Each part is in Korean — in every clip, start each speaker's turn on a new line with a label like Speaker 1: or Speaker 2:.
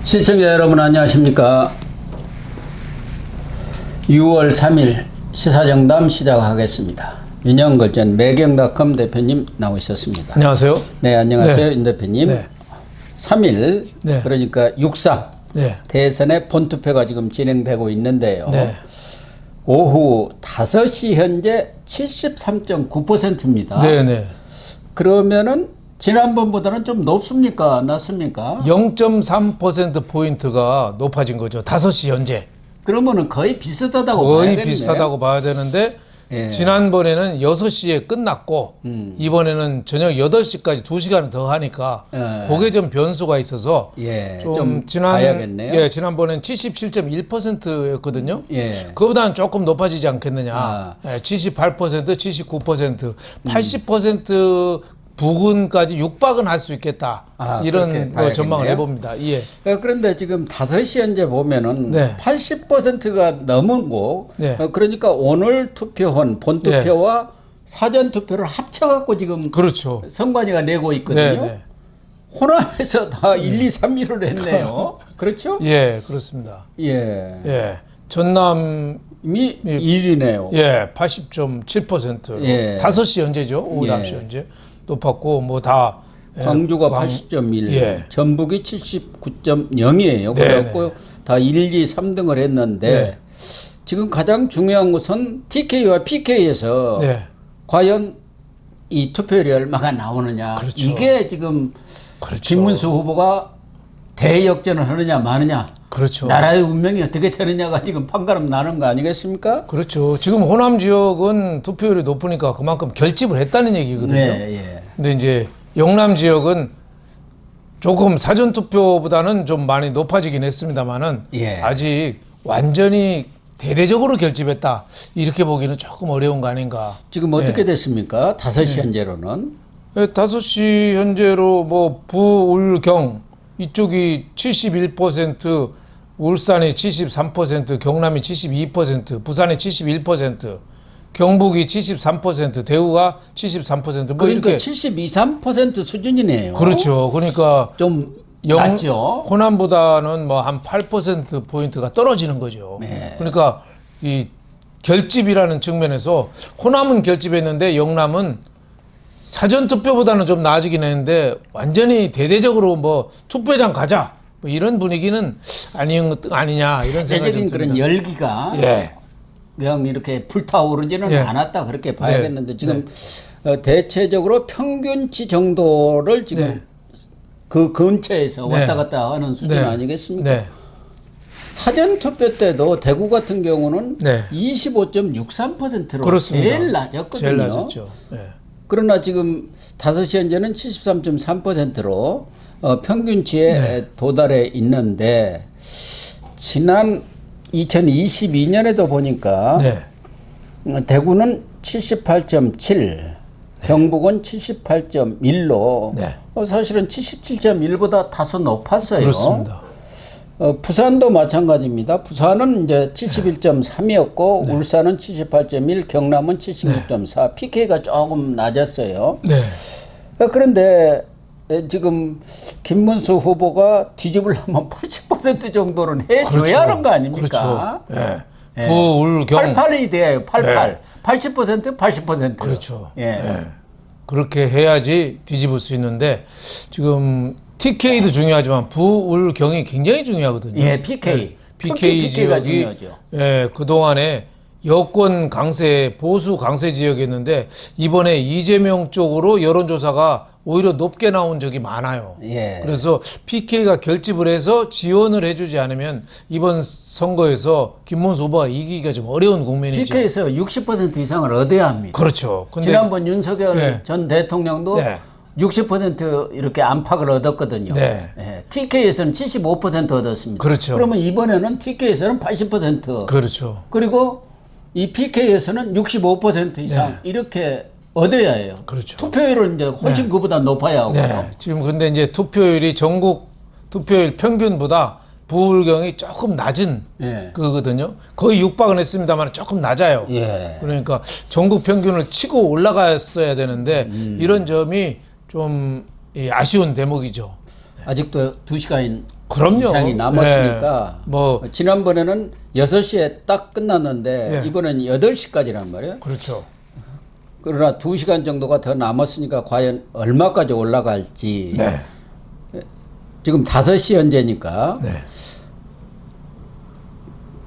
Speaker 1: 시청자 여러분 안녕하십니까. 6월 3일 시사정담 시작하겠습니다. 윤영걸전 매경닷컴 대표님 나오셨습니다.
Speaker 2: 안녕하세요.
Speaker 1: 네, 안녕하세요. 윤 대표님.
Speaker 2: 네.
Speaker 1: 3일
Speaker 2: 네.
Speaker 1: 그러니까 6.3
Speaker 2: 네.
Speaker 1: 대선의 본투표가 지금 진행되고 있는데요.
Speaker 2: 네.
Speaker 1: 오후 5시 현재 73.9%입니다.
Speaker 2: 네네.
Speaker 1: 그러면은 지난번보다는 좀 높습니까? 낮습니까?
Speaker 2: 0.3%포인트가 높아진 거죠. 5시 현재.
Speaker 1: 그러면은 거의 비슷하다고
Speaker 2: 거의
Speaker 1: 봐야겠네요.
Speaker 2: 비슷하다고 봐야 되는데
Speaker 1: 예.
Speaker 2: 지난번에는 6시에 끝났고 이번에는 저녁 8시까지 2시간을 더 하니까
Speaker 1: 예.
Speaker 2: 그게 좀 변수가 있어서
Speaker 1: 예, 좀 봐야겠네요.
Speaker 2: 지난번엔 77.1%였거든요.
Speaker 1: 예.
Speaker 2: 그거보다는 조금 높아지지 않겠느냐.
Speaker 1: 아.
Speaker 2: 78%, 79%, 80% 부근까지 육박은 할 수 있겠다.
Speaker 1: 아,
Speaker 2: 이런
Speaker 1: 그렇게
Speaker 2: 거 전망을
Speaker 1: 봐야겠네요.
Speaker 2: 해봅니다. 예.
Speaker 1: 그런데 지금 5시 현재 보면은
Speaker 2: 네.
Speaker 1: 80%가 넘고
Speaker 2: 네.
Speaker 1: 그러니까 오늘 투표한 본투표와 사전 투표를 합쳐갖고 지금
Speaker 2: 그렇죠.
Speaker 1: 선관위가 내고 있거든요.
Speaker 2: 네, 네.
Speaker 1: 호남에서 다 1, 2, 3위를 했네요. 그렇죠?
Speaker 2: 예, 그렇습니다.
Speaker 1: 예.
Speaker 2: 예. 전남
Speaker 1: 이 1위네요.
Speaker 2: 예, 80.7%로
Speaker 1: 예.
Speaker 2: 5시 현재죠. 오후
Speaker 1: 예.
Speaker 2: 5시 현재 높았고 뭐 다
Speaker 1: 광주가 80.1,
Speaker 2: 예.
Speaker 1: 전북이 79.0이에요.
Speaker 2: 네,
Speaker 1: 그래갖고 다 1, 2, 3등을 했는데
Speaker 2: 네.
Speaker 1: 지금 가장 중요한 것은 TK와 PK에서
Speaker 2: 네.
Speaker 1: 과연 이 투표율이 얼마가 나오느냐.
Speaker 2: 그렇죠.
Speaker 1: 이게 지금
Speaker 2: 그렇죠.
Speaker 1: 김문수 후보가 대역전을 하느냐 마느냐.
Speaker 2: 그렇죠.
Speaker 1: 나라의 운명이 어떻게 되느냐가 지금 판가름 나는 거 아니겠습니까?
Speaker 2: 그렇죠. 지금 호남 지역은 투표율이 높으니까 그만큼 결집을 했다는 얘기거든요.
Speaker 1: 네, 예.
Speaker 2: 근데 이제 영남 지역은 조금 사전 투표보다는 좀 많이 높아지긴 했습니다만은
Speaker 1: 예.
Speaker 2: 아직 완전히 대대적으로 결집했다 이렇게 보기는 조금 어려운 거 아닌가.
Speaker 1: 지금 어떻게 됐습니까? 5시 현재로는.
Speaker 2: 5시 현재로 뭐 부울경 이쪽이 71%, 울산이 73%, 경남이 72%, 부산이 71%, 경북이 73%, 대구가 73%. 뭐
Speaker 1: 그러니까
Speaker 2: 이렇게
Speaker 1: 72, 3% 수준이네요.
Speaker 2: 그렇죠. 그러니까
Speaker 1: 좀 낮죠.
Speaker 2: 호남보다는 뭐 한 8% 포인트가 떨어지는 거죠.
Speaker 1: 네.
Speaker 2: 그러니까 이 결집이라는 측면에서 호남은 결집했는데 영남은 사전 투표보다는 좀 나아지긴 했는데 완전히 대대적으로 뭐 투표장 가자 뭐 이런 분위기는 아니냐 이런 생각이
Speaker 1: 대적인
Speaker 2: 좀
Speaker 1: 그런
Speaker 2: 듭니다.
Speaker 1: 열기가
Speaker 2: 예.
Speaker 1: 그냥 이렇게 불타오르지는
Speaker 2: 예.
Speaker 1: 않았다 그렇게 봐야겠는데
Speaker 2: 네.
Speaker 1: 지금 대체적으로 평균치 정도를 지금
Speaker 2: 네.
Speaker 1: 그 근처에서
Speaker 2: 네.
Speaker 1: 왔다 갔다 하는 수준
Speaker 2: 네.
Speaker 1: 아니겠습니까?
Speaker 2: 네.
Speaker 1: 사전 투표 때도 대구 같은 경우는
Speaker 2: 네.
Speaker 1: 25.63%로
Speaker 2: 그렇습니다.
Speaker 1: 제일 낮았거든요.
Speaker 2: 제일 낮았죠. 예.
Speaker 1: 그러나 지금 5시 현재는 73.3%로 평균치에
Speaker 2: 네.
Speaker 1: 도달해 있는데 지난 2022년에도 보니까
Speaker 2: 네.
Speaker 1: 대구는 78.7, 경북은 78.1로
Speaker 2: 네.
Speaker 1: 사실은 77.1보다 다소 높았어요.
Speaker 2: 그렇습니다.
Speaker 1: 부산도 마찬가지입니다. 부산은 이제 71.3이었고 울산은 78.1, 경남은 76.4, PK가 조금 낮았어요.
Speaker 2: 네.
Speaker 1: 그런데 지금 김문수 후보가 뒤집으려면 80% 정도는 해줘야
Speaker 2: 그렇죠.
Speaker 1: 하는 거 아닙니까?
Speaker 2: 그렇죠. 예.
Speaker 1: 예.
Speaker 2: 부울경
Speaker 1: 88이 돼요. 88.
Speaker 2: 네.
Speaker 1: 80%, 80%.
Speaker 2: 그렇죠.
Speaker 1: 예.
Speaker 2: 예. 그렇게 해야지 뒤집을 수 있는데 지금 TK도 중요하지만 부울경이 굉장히 중요하거든요.
Speaker 1: 예, PK.
Speaker 2: PK
Speaker 1: PK가
Speaker 2: 지역이
Speaker 1: 중요하죠.
Speaker 2: 예, 그동안에 여권 강세, 보수 강세 지역이었는데 이번에 이재명 쪽으로 여론조사가 오히려 높게 나온 적이 많아요.
Speaker 1: 예.
Speaker 2: 그래서 PK가 결집을 해서 지원을 해주지 않으면 이번 선거에서 김문수 후보가 이기기가 좀 어려운 국면이죠.
Speaker 1: PK에서 60% 이상을 얻어야 합니다.
Speaker 2: 그렇죠. 근데
Speaker 1: 지난번 윤석열
Speaker 2: 네.
Speaker 1: 전 대통령도
Speaker 2: 네.
Speaker 1: 60% 이렇게 안팎을 얻었거든요.
Speaker 2: 네.
Speaker 1: 예, TK에서는 75% 얻었습니다.
Speaker 2: 그렇죠.
Speaker 1: 그러면 이번에는 TK에서는 80%.
Speaker 2: 그렇죠.
Speaker 1: 그리고 이 PK에서는 65% 이상
Speaker 2: 네.
Speaker 1: 이렇게 얻어야 해요.
Speaker 2: 그렇죠.
Speaker 1: 투표율은 이제 훨씬 그보다 높아야 하고요.
Speaker 2: 네. 지금 근데 이제 투표율이 전국 투표율 평균보다 부울경이 조금 낮은
Speaker 1: 예.
Speaker 2: 그거거든요. 거의 육박은 했습니다만 조금 낮아요.
Speaker 1: 예.
Speaker 2: 그러니까 전국 평균을 치고 올라갔어야 되는데 이런 점이 좀 아쉬운 대목이죠.
Speaker 1: 아직도 2시간
Speaker 2: 그럼요.
Speaker 1: 이상이 남았으니까
Speaker 2: 네. 뭐
Speaker 1: 지난번에는 6시에 딱 끝났는데
Speaker 2: 네.
Speaker 1: 이번엔 8시까지란 말이에요.
Speaker 2: 그렇죠.
Speaker 1: 그러나 2시간 정도가 더 남았으니까 과연 얼마까지 올라갈지.
Speaker 2: 네.
Speaker 1: 지금 5시 현재니까
Speaker 2: 네.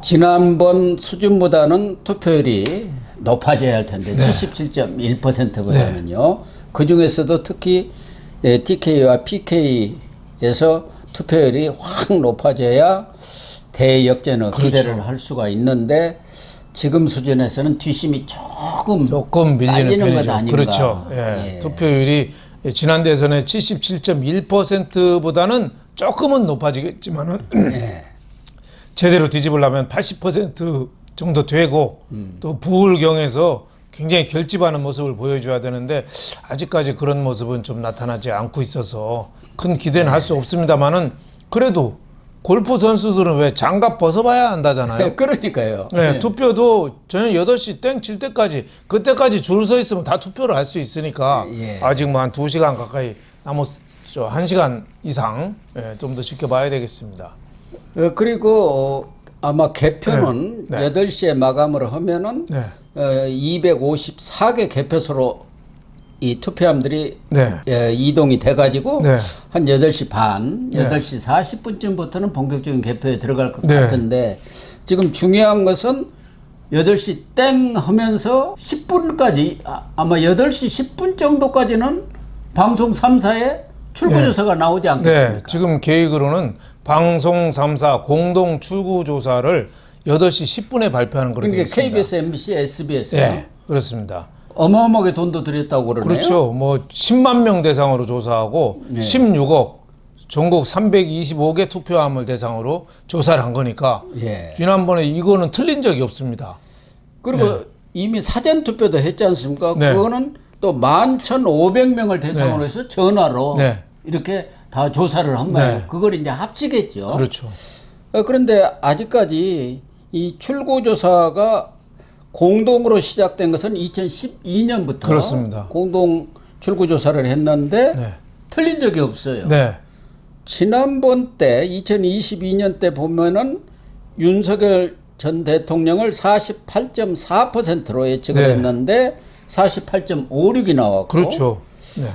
Speaker 1: 지난번 수준보다는 투표율이 높아져야 할 텐데
Speaker 2: 네.
Speaker 1: 77.1%보다는요. 그 중에서도 특히 TK와 PK에서 투표율이 확 높아져야 대역전의
Speaker 2: 그렇죠.
Speaker 1: 기대를 할 수가 있는데 지금 수준에서는 뒷심이 조금
Speaker 2: 밀리는
Speaker 1: 딸리는 것
Speaker 2: 편이죠.
Speaker 1: 아닌가.
Speaker 2: 그렇죠. 예.
Speaker 1: 예.
Speaker 2: 투표율이 지난 대선의 77.1%보다는 조금은 높아지겠지만은 제대로 뒤집으려면 80% 정도 되고 또 부울경에서 굉장히 결집하는 모습을 보여줘야 되는데 아직까지 그런 모습은 좀 나타나지 않고 있어서 큰 기대는 할 수 없습니다만은 그래도 골프 선수들은 왜 장갑 벗어봐야 한다잖아요.
Speaker 1: 그러니까요.
Speaker 2: 네, 투표도 저녁 8시 땡 칠 때까지 그때까지 줄 서 있으면 다 투표를 할 수 있으니까
Speaker 1: 예.
Speaker 2: 아직 뭐 한 2시간 가까이 남았죠. 1시간 이상 좀 더 지켜봐야 되겠습니다.
Speaker 1: 그리고 아마 개표는
Speaker 2: 네.
Speaker 1: 8시에 마감을 하면은
Speaker 2: 네.
Speaker 1: 254개 개표소로 이 투표함들이
Speaker 2: 네.
Speaker 1: 이동이 돼가지고
Speaker 2: 네.
Speaker 1: 한 8시 반,
Speaker 2: 네.
Speaker 1: 8시 40분쯤부터는 본격적인 개표에 들어갈 것
Speaker 2: 네.
Speaker 1: 같은데 지금 중요한 것은 8시 땡 하면서 10분까지 아마 8시 10분 정도까지는 방송 3사에 출구조사가 나오지 않겠습니까?
Speaker 2: 네, 지금 계획으로는 방송 3사 공동 출구 조사를 8시 10분에 발표하는 걸로 되어
Speaker 1: 그러니까
Speaker 2: 있습니다.
Speaker 1: KBS, MBC, SBS요.
Speaker 2: 네, 그렇습니다.
Speaker 1: 어마어마하게 돈도 들였다고 그러네요.
Speaker 2: 그렇죠. 뭐 10만 명 대상으로 조사하고
Speaker 1: 네.
Speaker 2: 16억 전국 325개 투표함을 대상으로 조사를 한 거니까
Speaker 1: 예.
Speaker 2: 지난번에 이거는 틀린 적이 없습니다.
Speaker 1: 그리고 이미 사전 투표도 했지 않습니까?
Speaker 2: 네.
Speaker 1: 그거는 또 11,500명을 대상으로 해서 전화로
Speaker 2: 네.
Speaker 1: 이렇게 다 조사를 한 거예요.
Speaker 2: 네.
Speaker 1: 그걸 이제 합치겠죠.
Speaker 2: 그렇죠.
Speaker 1: 그런데 아직까지 이 출구조사가 공동으로 시작된 것은 2012년부터
Speaker 2: 그렇습니다.
Speaker 1: 공동 출구조사를 했는데
Speaker 2: 네.
Speaker 1: 틀린 적이 없어요.
Speaker 2: 네.
Speaker 1: 지난번 때 2022년 때 보면은 윤석열 전 대통령을 48.4%로 예측을
Speaker 2: 네.
Speaker 1: 했는데 48.56이 나왔고
Speaker 2: 그렇죠. 네.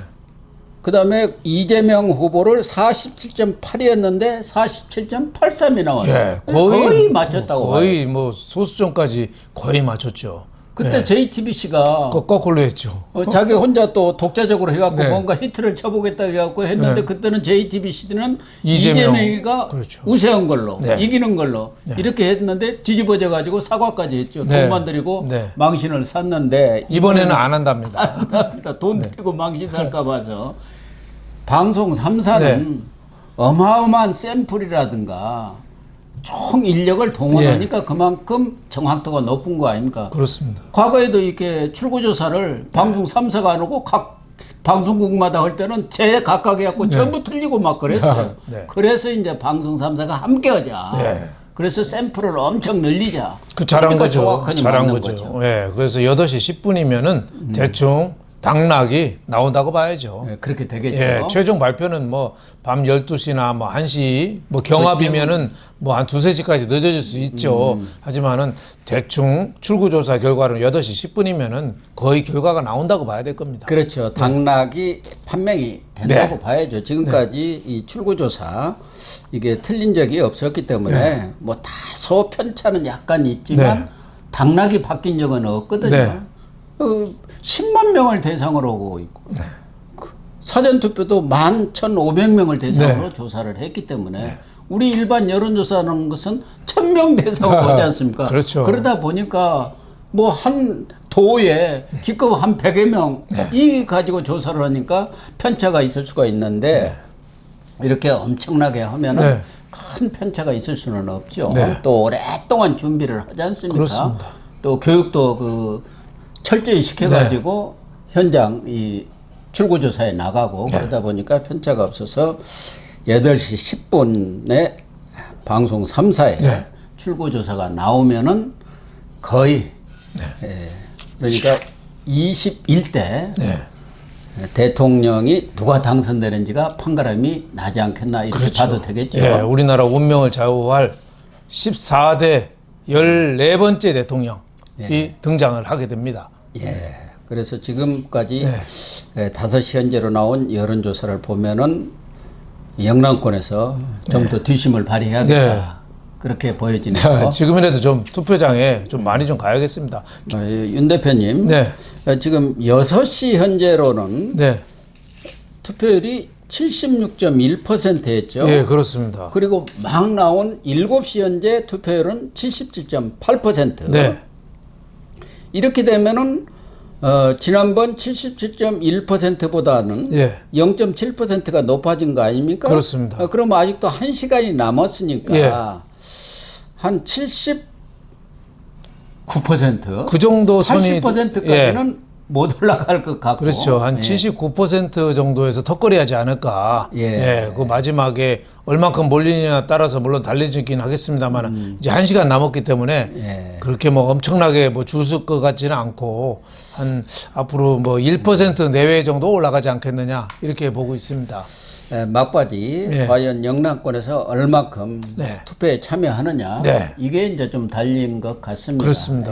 Speaker 1: 그다음에 이재명 후보를 47.8이었는데 47.83이 나왔어요.
Speaker 2: 예,
Speaker 1: 거의 맞췄다고 봐요.
Speaker 2: 거의 뭐 소수점까지 거의 맞췄죠.
Speaker 1: 그때
Speaker 2: 네.
Speaker 1: JTBC가
Speaker 2: 거꾸로 했죠.
Speaker 1: 자기 혼자 또 독자적으로 해갖고
Speaker 2: 네.
Speaker 1: 뭔가 히트를 쳐보겠다 해갖고 했는데
Speaker 2: 네.
Speaker 1: 그때는 JTBC는
Speaker 2: 이재명.
Speaker 1: 이재명이가
Speaker 2: 그렇죠.
Speaker 1: 우세한 걸로
Speaker 2: 네.
Speaker 1: 이기는 걸로
Speaker 2: 네.
Speaker 1: 이렇게 했는데 뒤집어져 가지고 사과까지 했죠.
Speaker 2: 네.
Speaker 1: 돈만 들이고
Speaker 2: 네.
Speaker 1: 망신을 샀는데
Speaker 2: 이번에는 안 한답니다.
Speaker 1: 돈
Speaker 2: 네.
Speaker 1: 들이고 망신 살까 봐서 방송 3사는 어마어마한 샘플이라든가 총 인력을 동원하니까 그만큼 정확도가 높은 거 아닙니까?
Speaker 2: 그렇습니다.
Speaker 1: 과거에도 이렇게 출구조사를 방송 3사가 안 오고 각 방송국마다 할 때는 제 각각 해갖고 전부 틀리고 막 그랬어요.
Speaker 2: 네.
Speaker 1: 그래서 이제 방송 3사가 함께 하자.
Speaker 2: 네.
Speaker 1: 그래서 샘플을 엄청 늘리자.
Speaker 2: 그 잘한
Speaker 1: 그러니까
Speaker 2: 거죠.
Speaker 1: 정확하니
Speaker 2: 잘한
Speaker 1: 맞는
Speaker 2: 거죠. 예. 그래서 8시 10분이면은 대충 당락이 나온다고 봐야죠.
Speaker 1: 네, 그렇게 되겠죠.
Speaker 2: 예, 최종 발표는 뭐 밤 12시나 뭐 1시 뭐 경합이면은 뭐 한 2-3시까지 늦어질 수 있죠. 하지만은 대충 출구조사 결과는 8시 10분이면은 거의 결과가 나온다고 봐야 될 겁니다.
Speaker 1: 그렇죠. 당락이 판명이 된다고
Speaker 2: 네.
Speaker 1: 봐야죠. 지금까지 이 출구조사 이게 틀린 적이 없었기 때문에 뭐 다소 편차는 약간 있지만
Speaker 2: 네.
Speaker 1: 당락이 바뀐 적은 없거든요.
Speaker 2: 네.
Speaker 1: 10만 명을 대상으로 하고 있고 사전투표도 11,500명을 대상으로
Speaker 2: 네.
Speaker 1: 조사를 했기 때문에 우리 일반 여론조사라는 것은 1,000명 대상으로 하지 않습니까?
Speaker 2: 그렇죠.
Speaker 1: 그러다 보니까 뭐 한 도에 기껏 한 100여 명이 가지고 조사를 하니까 편차가 있을 수가 있는데 이렇게 엄청나게 하면은
Speaker 2: 네.
Speaker 1: 큰 편차가 있을 수는 없죠.
Speaker 2: 네.
Speaker 1: 또 오랫동안 준비를 하지 않습니까?
Speaker 2: 그렇습니다.
Speaker 1: 또 교육도 그 철저히 시켜가지고 현장 이 출구조사에 나가고 그러다 보니까 편차가 없어서 8시 10분에 방송 3사에
Speaker 2: 네.
Speaker 1: 출구조사가 나오면은 거의 그러니까 21대
Speaker 2: 네.
Speaker 1: 대통령이 누가 당선되는지가 판가름이 나지 않겠나 이렇게 봐도 되겠죠.
Speaker 2: 예, 우리나라 운명을 좌우할 14대 14번째 대통령이 등장을 하게 됩니다.
Speaker 1: 예. 그래서 지금까지 5시 현재로 나온 여론조사를 보면은 영남권에서 좀 더 뒤심을 발휘해야겠다. 그렇게 보여지네요.
Speaker 2: 지금이라도 좀 투표장에 좀 많이 좀 가야겠습니다.
Speaker 1: 윤 대표님, 지금 6시 현재로는 투표율이 76.1%였죠.
Speaker 2: 예, 그렇습니다.
Speaker 1: 그리고 막 나온 7시 현재 투표율은 77.8%.
Speaker 2: 네.
Speaker 1: 이렇게 되면은 지난번 77.1%보다는 0.7%가 높아진 거 아닙니까?
Speaker 2: 그렇습니다.
Speaker 1: 그럼 아직도 1시간이 남았으니까 한 79%?
Speaker 2: 그 정도 선이
Speaker 1: 80%까지는 못 올라갈 것 같고.
Speaker 2: 그렇죠. 한 79% 정도에서 턱걸이하지 않을까. 그 마지막에 얼만큼 몰리느냐에 따라서 물론 달라지긴 하겠습니다만 이제 1시간 남았기 때문에 그렇게 뭐 엄청나게 뭐 줄 설 것 같지는 않고 한 앞으로 뭐 1% 내외 정도 올라가지 않겠느냐 이렇게 보고 있습니다.
Speaker 1: 막바지 과연 영남권에서 얼마큼 투표에 참여하느냐 이게 이제 좀 달린 것 같습니다.
Speaker 2: 그렇습니다.